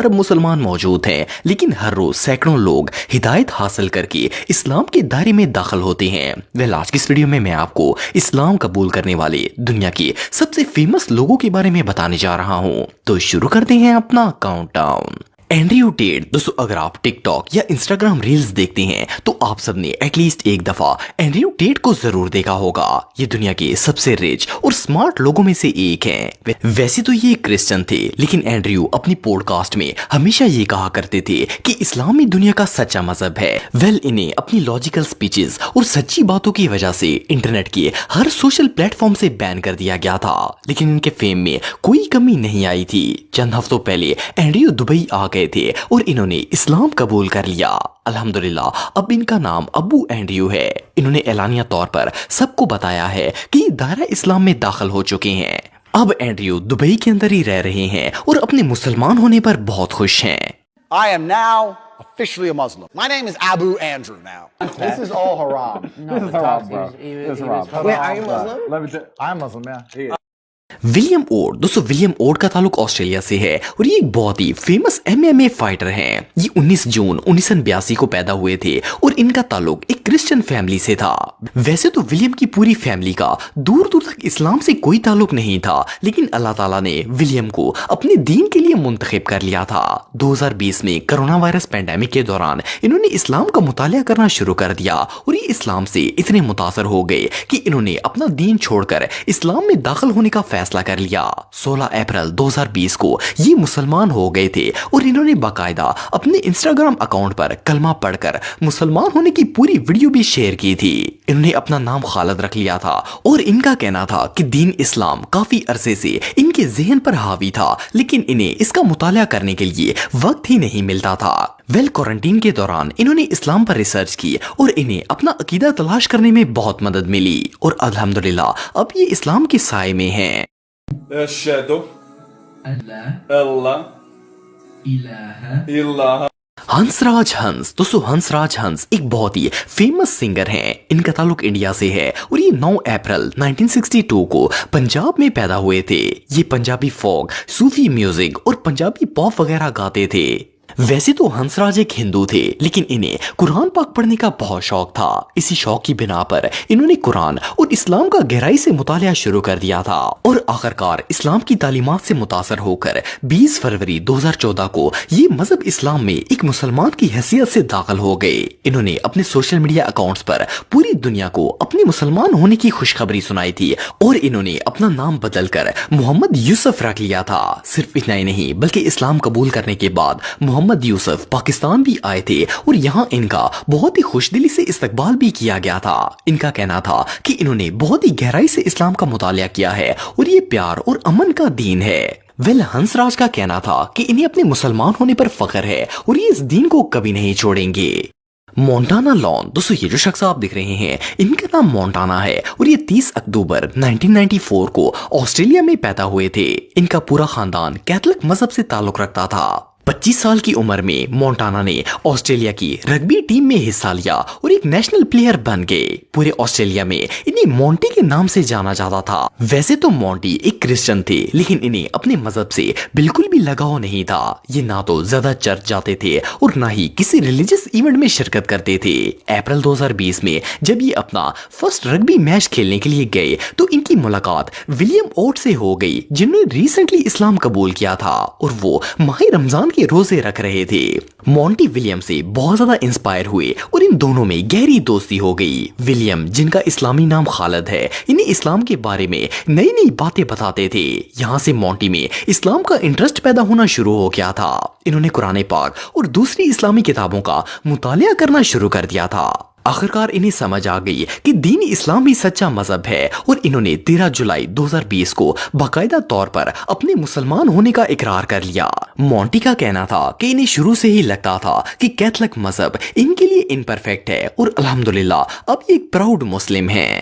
ارب مسلمان موجود ہیں، لیکن ہر روز سینکڑوں لوگ ہدایت حاصل کر کے اسلام کے دائرے میں داخل ہوتے ہیں۔ آج کی اس ویڈیو میں آپ کو اسلام قبول کرنے والے دنیا کے سب سے فیمس لوگوں کے بارے میں بتانے جا رہا ہوں۔ تو شروع کرتے ہیں اپنا کاؤنٹ ڈاؤن۔ Andrew TET. دوستو اگر آپ ٹک ٹاک یا انسٹاگرام ریلز دیکھتے ہیں تو آپ سب نے ایٹ لیسٹ ایک دفعہ اینڈریو ٹیٹ کو ضرور دیکھا ہوگا۔ یہ دنیا کے سب سے ریچ اور سمارٹ لوگوں میں سے ایک ہیں۔ ویسے تو یہ کرسچن تھے، لیکن اینڈریو اپنی پوڈ کاسٹ میں ہمیشہ یہ کہا کرتے تھے کہ اسلامی دنیا کا سچا مذہب ہے۔ انہیں اپنی لاجیکل سپیچز اور سچی باتوں کی وجہ سے انٹرنیٹ کے ہر سوشل پلیٹ فارم سے بین کر دیا گیا تھا، لیکن ان کے فیم میں کوئی کمی نہیں آئی تھی۔ چند ہفتوں پہلے اینڈریو دبئی آ گئے تھے اور انہوں نے اسلام قبول کر لیا۔ الحمدللہ اب ان کا نام ابو اینڈریو ہے۔ انہوں نے اعلانیہ طور پر سب کو بتایا ہے کہ یہ دائرہ اسلام میں داخل ہو چکے ہیں۔ اب اینڈریو دبئی کے اندر ہی رہ رہے ہیں اور اپنے مسلمان ہونے پر بہت خوش ہیں۔ I am now officially a Muslim. My name is Abu Andrew now. This is all haram. No, This is haram, bro. he was This is haram. Wait, are you Muslim? Let me tell you, I'm Muslim, yeah. He is. William out. دوستو William اوٹ کا تعلق Australia سے ہے اور یہ ایک بہت ہی famous MMA fighter ہیں۔ یہ 19 جون 1982 کو پیدا ہوئے تھے اور ان کا تعلق ایک کرسچن فیملی سے تھا۔ ویسے تو ولیم کی پوری فیملی کا دور دور تک اسلام سے کوئی تعلق نہیں تھا، لیکن اللہ تعالیٰ نے ولیم کو اپنے دین کے لیے منتخب کر لیا تھا۔ 2020 میں کرونا وائرس پینڈیمک کے دوران انہوں نے اسلام کا مطالعہ کرنا شروع کر دیا اور یہ اسلام سے اتنے متاثر ہو گئے کہ انہوں نے اپنا دین چھوڑ کر اسلام میں داخل ہونے کا فیصلہ کر لیا۔ 16 اپریل 2020 کو یہ مسلمان ہو گئے تھے اور انہوں نے باقاعدہ اپنے انسٹاگرام اکاؤنٹ پر کلمہ پڑھ کر مسلمان ہونے کی پوری ویڈیو بھی شیئر کی تھی۔ انہوں نے اپنا نام خالد رکھ لیا تھا اور ان کا کہنا تھا کہ دین اسلام کافی عرصے سے ان کے ذہن پر حاوی تھا، لیکن انہیں اس کا مطالعہ کرنے کے لیے وقت ہی نہیں ملتا تھا۔ کوارنٹین کے دوران انہوں نے اسلام پر ریسرچ کی اور انہیں اپنا عقیدہ تلاش کرنے میں بہت مدد ملی اور الحمدللہ اب یہ اسلام کے سائے میں ہیں۔ أشهد أن لا إله إله ہنس راج ہنس۔ دوستو ہنس راج ہنس ایک بہت ہی فیمس سنگر ہیں۔ ان کا تعلق انڈیا سے ہے اور یہ 9 اپریل 1962 کو پنجاب میں پیدا ہوئے تھے۔ یہ پنجابی فوک، صوفی میوزک اور پنجابی پاپ وغیرہ گاتے تھے۔ ویسے تو ہنس راج ایک ہندو تھے، لیکن انہیں قرآن پاک پڑھنے کا بہت شوق تھا۔ اسی شوق کی بنا پر انہوں نے قرآن اور اسلام کا گہرائی سے مطالعہ شروع کر دیا تھا اور آخرکار اسلام کی تعلیمات سے متاثر ہو کر 20 فروری 2014 کو یہ مذہب اسلام میں ایک مسلمان کی حیثیت سے داخل ہو گئے۔ انہوں نے اپنے سوشل میڈیا اکاؤنٹس پر پوری دنیا کو اپنے مسلمان ہونے کی خوشخبری سنائی تھی اور انہوں نے اپنا نام بدل کر محمد یوسف رکھ لیا تھا۔ صرف اتنا ہی نہیں بلکہ اسلام قبول کرنے کے بعد محمد یوسف پاکستان بھی آئے تھے اور یہاں ان کا بہت ہی خوش دلی سے استقبال بھی کیا گیا تھا۔ ان کا کہنا تھا کہ انہوں نے بہت ہی گہرائی سے اسلام کا مطالعہ کیا ہے اور یہ پیار اور امن کا دین ہے۔ ہنس راج کا کہنا تھا کہ انہیں اپنے مسلمان ہونے پر فخر ہے اور یہ اس دین کو کبھی نہیں چھوڑیں گے۔ Montana lawn. دوستو یہ جو شخص آپ دیکھ رہے ہیں ان کا نام مونٹانا ہے اور یہ 30 اکتوبر 1994 کو آسٹریلیا میں پیدا ہوئے تھے۔ ان کا پورا خاندان کیتھولک مذہب سے تعلق رکھتا تھا۔ 25 سال کی عمر میں مونٹانا نے آسٹریلیا کی رگبی ٹیم میں حصہ لیا اور ایک نیشنل پلیئر بن گئے۔ پورے آسٹریلیا میں انہیں مونٹی کے نام سے جانا جاتا تھا۔ ویسے تو مونٹی ایک کرسچن تھے، لیکن انہیں اپنے مذہب سے بالکل بھی لگاؤ نہیں تھا۔ یہ نہ تو زیادہ چرچ جاتے تھے اور نہ ہی کسی ریلیجس ایونٹ میں شرکت کرتے تھے۔ اپریل 2020 میں جب یہ اپنا فرسٹ رگبی میچ کھیلنے کے لیے گئے تو ان کی ملاقات ولیم اوٹ سے ہو گئی، جنہوں نے ریسنٹلی اسلام قبول کیا تھا اور وہ ماہ رمضان کے روزے رکھ رہے تھے۔ مونٹی ولیم سے بہت زیادہ انسپائر ہوئے اور ان دونوں میں گہری دوستی ہو گئی۔ ولیم، جن کا اسلامی نام خالد ہے، انہیں اسلام کے بارے میں نئی نئی باتیں بتاتے تھے۔ یہاں سے مونٹی میں اسلام کا انٹرسٹ پیدا ہونا شروع ہو گیا تھا۔ انہوں نے قرآن پاک اور دوسری اسلامی کتابوں کا مطالعہ کرنا شروع کر دیا تھا۔ آخرکار انہیں سمجھ آ گئی کہ دین اسلام ہی سچا مذہب ہے اور انہوں نے 13 جولائی 2020 کو باقاعدہ طور پر اپنے مسلمان ہونے کا اقرار کر لیا۔ مونٹی کا کہنا تھا کہ انہیں شروع سے ہی لگتا تھا کہ کیتھولک مذہب ان کے لیے امپرفیکٹ ہے اور الحمدللہ اب یہ ایک پراؤڈ مسلم ہیں۔